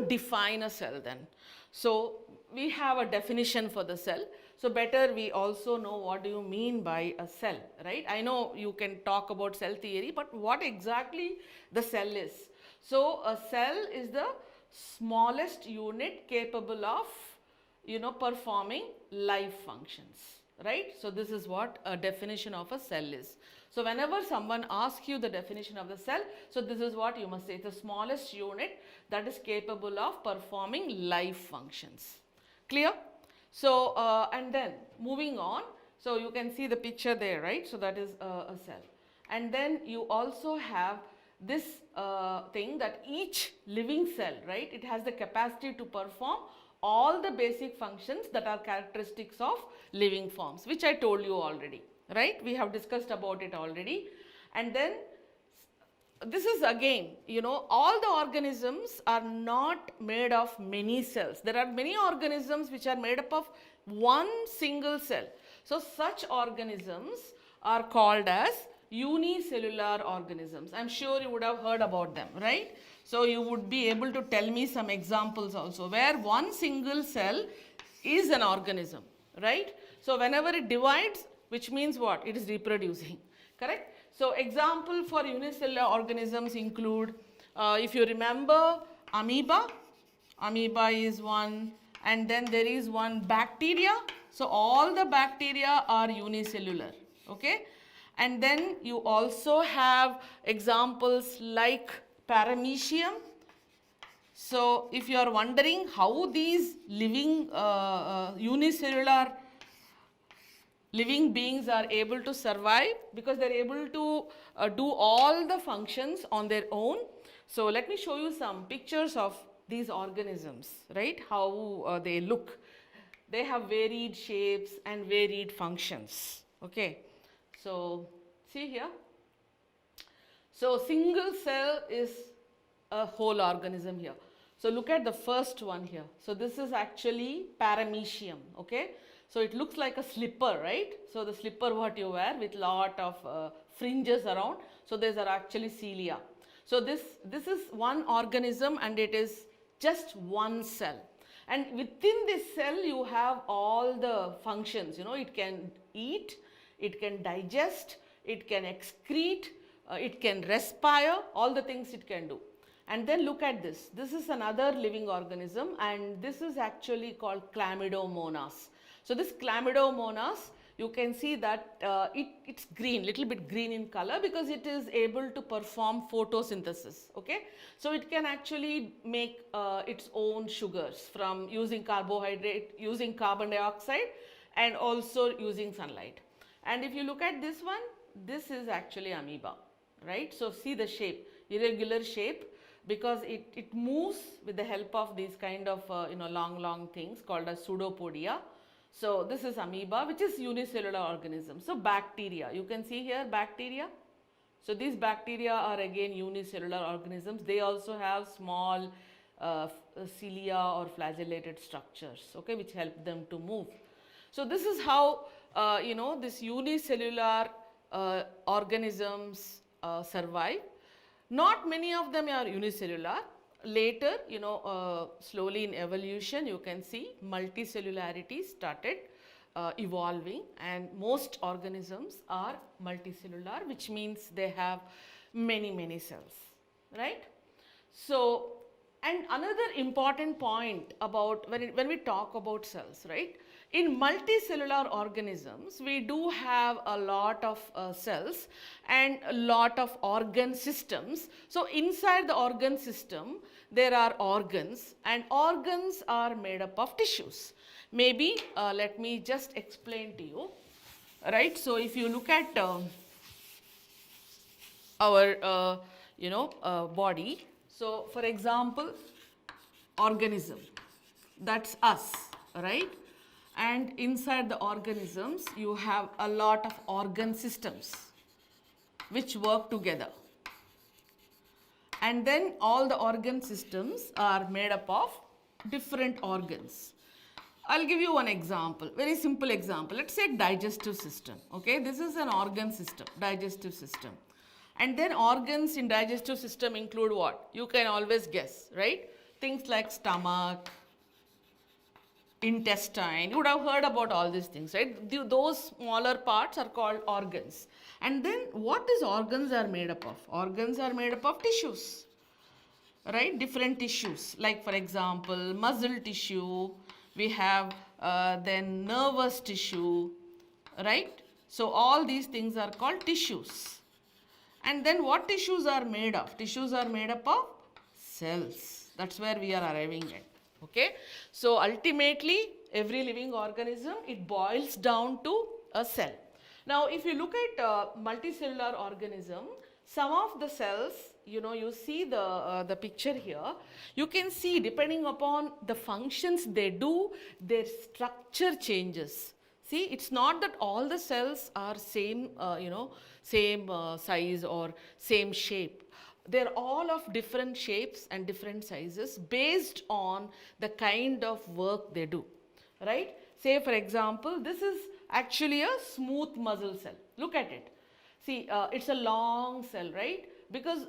define a cell then. So we have a definition for the cell. So better we also know what do you mean by a cell, right? I know you can talk about cell theory, but what exactly the cell is? So a cell is the smallest unit capable of, performing life functions, right? So this is what a definition of a cell is. So whenever someone asks you the definition of the cell, so this is what you must say. It's the smallest unit that is capable of performing life functions. Clear? So and then moving on, so you can see the picture there, right? So that is a cell. And then you also have this thing that each living cell, right, it has the capacity to perform all the basic functions that are characteristics of living forms, which I told you already, right? We have discussed about it already. And then this is again, all the organisms are not made of many cells. There are many organisms which are made up of one single cell. So such organisms are called as unicellular organisms. I am sure you would have heard about them, right? So you would be able to tell me some examples also where one single cell is an organism, right? So whenever it divides, which means what? It is reproducing, correct? So example for unicellular organisms include, if you remember, amoeba. Amoeba is one, and then there is one bacteria. So all the bacteria are unicellular, okay? And then you also have examples like paramecium. So if you are wondering how these living unicellular living beings are able to survive, because they are able to do all the functions on their own. So let me show you some pictures of these organisms, right? How they look. They have varied shapes and varied functions, okay? So see here. So single cell is a whole organism here. So look at the first one here. So this is actually paramecium, okay? So it looks like a slipper, right? So the slipper what you wear with lot of fringes around. So these are actually cilia. So this is one organism and it is just one cell. And within this cell you have all the functions, it can eat, it can digest, it can excrete, it can respire, all the things it can do. And then look at this. This is another living organism and this is actually called Chlamydomonas. So this Chlamydomonas, you can see that it's green, little bit green in color because it is able to perform photosynthesis, okay? So it can actually make its own sugars from using carbohydrate, using carbon dioxide and also using sunlight. And if you look at this one, this is actually amoeba, right? So see the shape, irregular shape, because it moves with the help of these kind of long things called as pseudopodia. So this is amoeba, which is unicellular organism. So bacteria, you can see here bacteria. So these bacteria are again unicellular organisms. They also have small cilia or flagellated structures, okay, which help them to move. So this is how this unicellular organisms survive. Not many of them are unicellular. Later, slowly in evolution, you can see multicellularity started evolving, and most organisms are multicellular, which means they have many cells, right? So, and another important point about when we talk about cells, right? In multicellular organisms, we do have a lot of cells and a lot of organ systems. So inside the organ system, there are organs, and organs are made up of tissues. Maybe let me just explain to you, right? So if you look at our body, so for example, organism, that's us, right? And inside the organisms, you have a lot of organ systems which work together. And then all the organ systems are made up of different organs. I'll give you one example, very simple example. Let's say digestive system, okay? This is an organ system, digestive system. And then organs in digestive system include what? You can always guess, right? things like stomach, intestine. You would have heard about all these things, right? Those smaller parts are called organs. And then what these organs are made up of? Organs are made up of tissues, right? Different tissues, like for example muscle tissue, we have then nervous tissue, right? So all these things are called tissues. And then what tissues are made of? Tissues are made up of cells. That's where we are arriving at. Okay, so ultimately every living organism, it boils down to a cell. Now if you look at multicellular organism, some of the cells, you see the picture here, you can see depending upon the functions they do, their structure changes. See, it's not that all the cells are same, same size or same shape. They're all of different shapes and different sizes based on the kind of work they do, right? Say for example, this is actually a smooth muscle cell. Look at it. See, it's a long cell, right? Because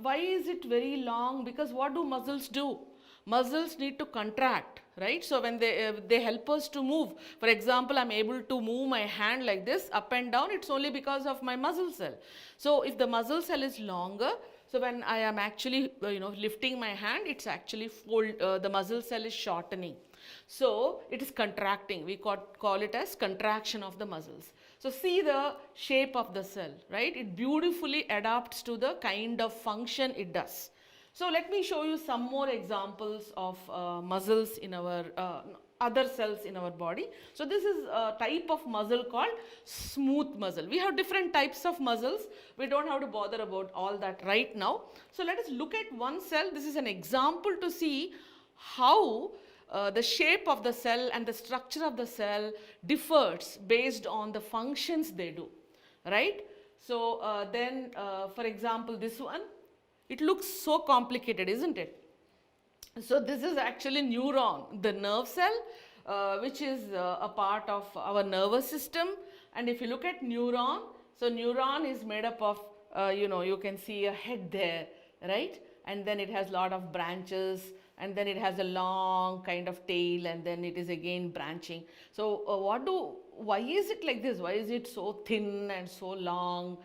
why is it very long? Because what do muscles do? Muscles need to contract, right? So when they help us to move. For example, I'm able to move my hand like this up and down. It's only because of my muscle cell. So if the muscle cell is longer, so when I am actually lifting my hand, it's actually the muscle cell is shortening. So it is contracting. We call it as contraction of the muscles. So see the shape of the cell, right? It beautifully adapts to the kind of function it does. So let me show you some more examples of muscles in our other cells in our body. So this is a type of muscle called smooth muscle. We have different types of muscles. We don't have to bother about all that right now. So let us look at one cell. This is an example to see how the shape of the cell and the structure of the cell differs based on the functions they do, right? So then for example, this one, it looks so complicated, isn't it? So this is actually neuron, the nerve cell, which is a part of our nervous system. And if you look at neuron, so neuron is made up of, you can see a head there, right? And then it has a lot of branches, and then it has a long kind of tail, and then it is again branching. So why is it like this? Why is it so thin and so long?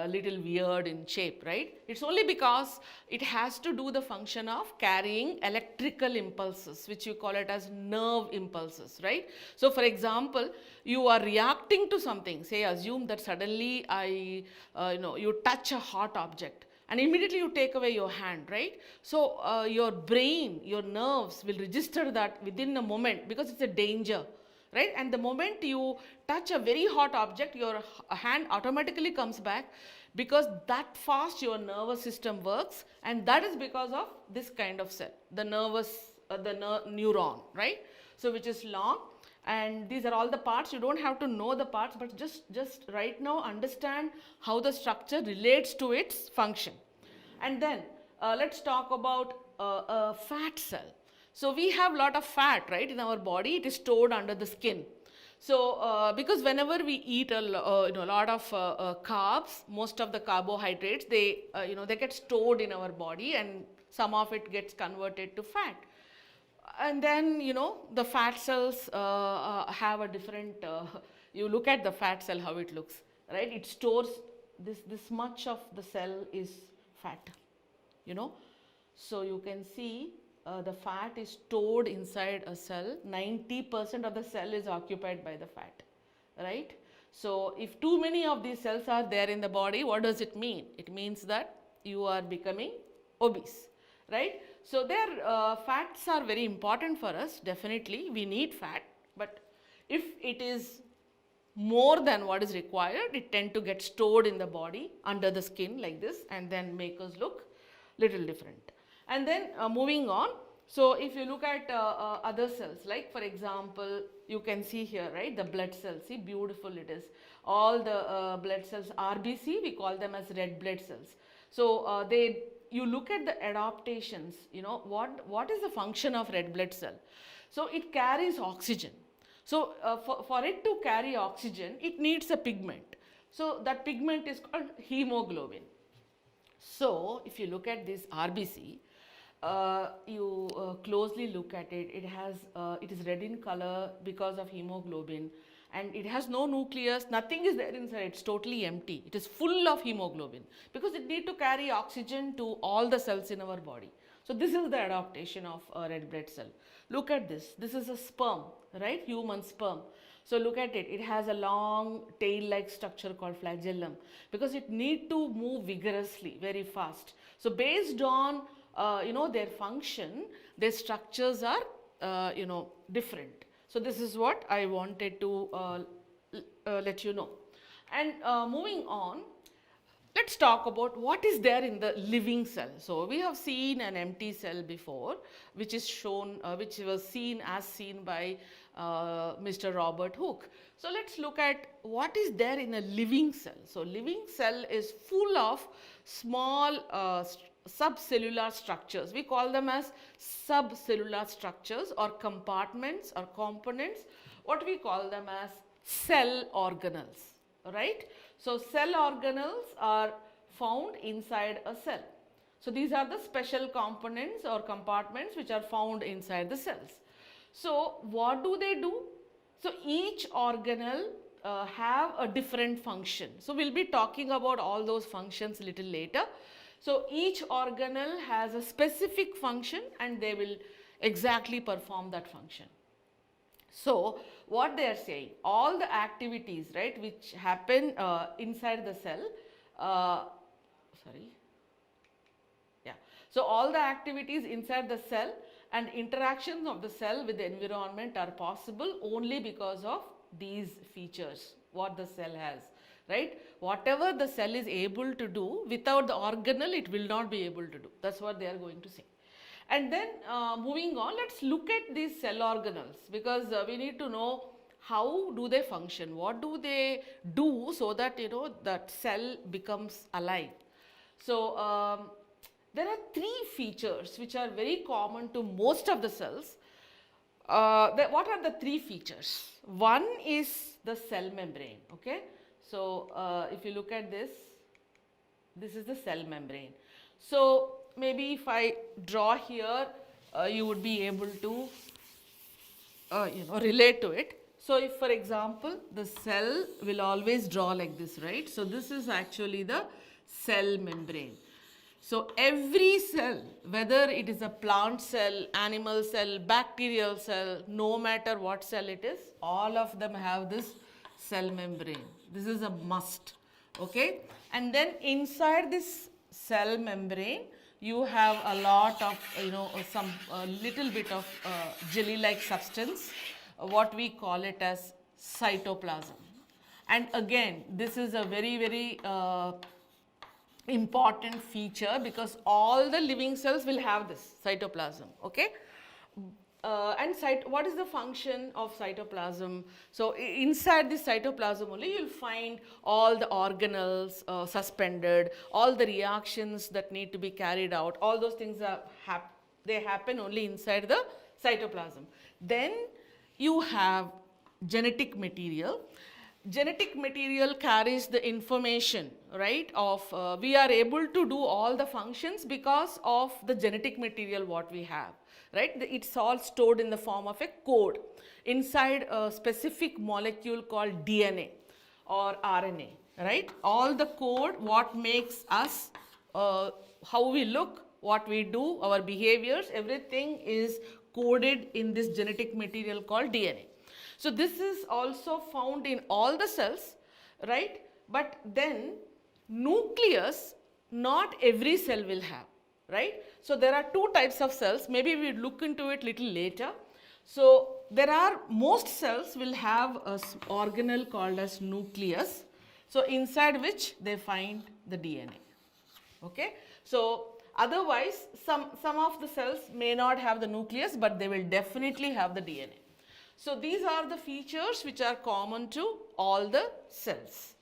Little weird in shape, right? It's only because it has to do the function of carrying electrical impulses, which you call it as nerve impulses, right? So for example, you are reacting to something. Say, assume that suddenly you touch a hot object and immediately you take away your hand, right? So your brain, your nerves will register that within a moment because it's a danger, right? And the moment you touch a very hot object, your hand automatically comes back because that fast your nervous system works, and that is because of this kind of cell, the neuron, right? So which is long, and these are all the parts. You don't have to know the parts, but just right now understand how the structure relates to its function. And then let's talk about a fat cell. So we have a lot of fat, right, in our body. It is stored under the skin. So because whenever we eat a lot of carbs, most of the carbohydrates, they get stored in our body, and some of it gets converted to fat. And then the fat cells have a different. You look at the fat cell, how it looks, right? It stores this much of the cell is fat. So you can see. The fat is stored inside a cell. 90% of the cell is occupied by the fat, right? So if too many of these cells are there in the body, what does it mean? It means that you are becoming obese, right? So fats are very important for us. Definitely we need fat, but if it is more than what is required, it tends to get stored in the body under the skin like this, and then make us look little different. And then moving on, so if you look at other cells, like for example, you can see here, right, the blood cells. See, beautiful it is. All the blood cells, RBC, we call them as red blood cells. So you look at the adaptations, what is the function of red blood cell? So it carries oxygen. So for it to carry oxygen, it needs a pigment. So that pigment is called hemoglobin. So if you look at this RBC, you closely look at it, it is red in color because of hemoglobin, and it has no nucleus, nothing is there inside, it's totally empty. It is full of hemoglobin because it need to carry oxygen to all the cells in our body. So this is the adaptation of a red blood cell. Look at this. This is a sperm, right? Human sperm. So look at it. It has a long tail-like structure called flagellum because it need to move vigorously, very fast. So based on their function, their structures are different. So this is what I wanted to let you know. And moving on, let's talk about what is there in the living cell. So we have seen an empty cell before, which is shown, which was seen by Mr. Robert Hooke. So let's look at what is there in a living cell. So living cell is full of small subcellular structures. We call them as subcellular structures or compartments or components. What we call them as cell organelles, right? So cell organelles are found inside a cell. So these are the special components or compartments which are found inside the cells. So what do they do? So each organelle have a different function. So we'll be talking about all those functions a little later. So each organelle has a specific function and they will exactly perform that function. So what they are saying, all the activities, right, which happen inside the cell, so all the activities inside the cell and interactions of the cell with the environment are possible only because of these features, what the cell has, right? Whatever the cell is able to do, without the organelle, it will not be able to do. That's what they are going to say. And then moving on, let's look at these cell organelles because we need to know how do they function, what do they do so that that cell becomes alive. So there are three features which are very common to most of the cells. What are the three features? One is the cell membrane, okay. So if you look at this, this is the cell membrane. So maybe if I draw here, you would be able to relate to it. So if for example the cell will always draw like this, right? So this is actually the cell membrane. So every cell, whether it is a plant cell, animal cell, bacterial cell, no matter what cell it is, all of them have this cell membrane. This is a must, okay? And then inside this cell membrane, you have a lot of, some little bit of jelly-like substance, what we call it as cytoplasm. And again, this is a very, very important feature because all the living cells will have this cytoplasm, okay? What is the function of cytoplasm? So inside this cytoplasm only you'll find all the organelles suspended, all the reactions that need to be carried out, all those things they happen only inside the cytoplasm. Then you have genetic material. Genetic material carries the information, right, of we are able to do all the functions because of the genetic material what we have, right? It's all stored in the form of a code inside a specific molecule called DNA or RNA, right? All the code, what makes us, how we look, what we do, our behaviors, everything is coded in this genetic material called DNA. So this is also found in all the cells, right? But then nucleus, not every cell will have, right? So there are two types of cells. Maybe we look into it little later. So there are, most cells will have a organelle called as nucleus. So inside which they find the DNA, okay? So otherwise, some of the cells may not have the nucleus, but they will definitely have the DNA. So these are the features which are common to all the cells.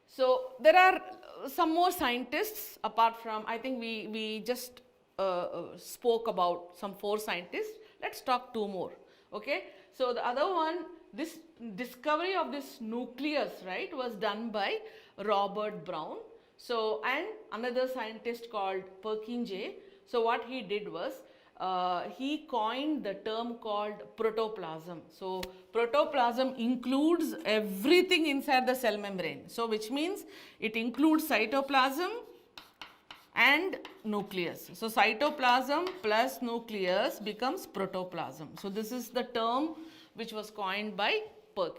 So there are some more scientists apart from, I think we just spoke about some 4 scientists. Let's talk 2 more, okay? So the other one, this discovery of this nucleus, right, was done by Robert Brown. So, and another scientist called Perkin. So, what he did was he coined the term called protoplasm. So, protoplasm includes everything inside the cell membrane. So, which means it includes cytoplasm and nucleus. So, cytoplasm plus nucleus becomes protoplasm. So, this is the term which was coined by Perkin.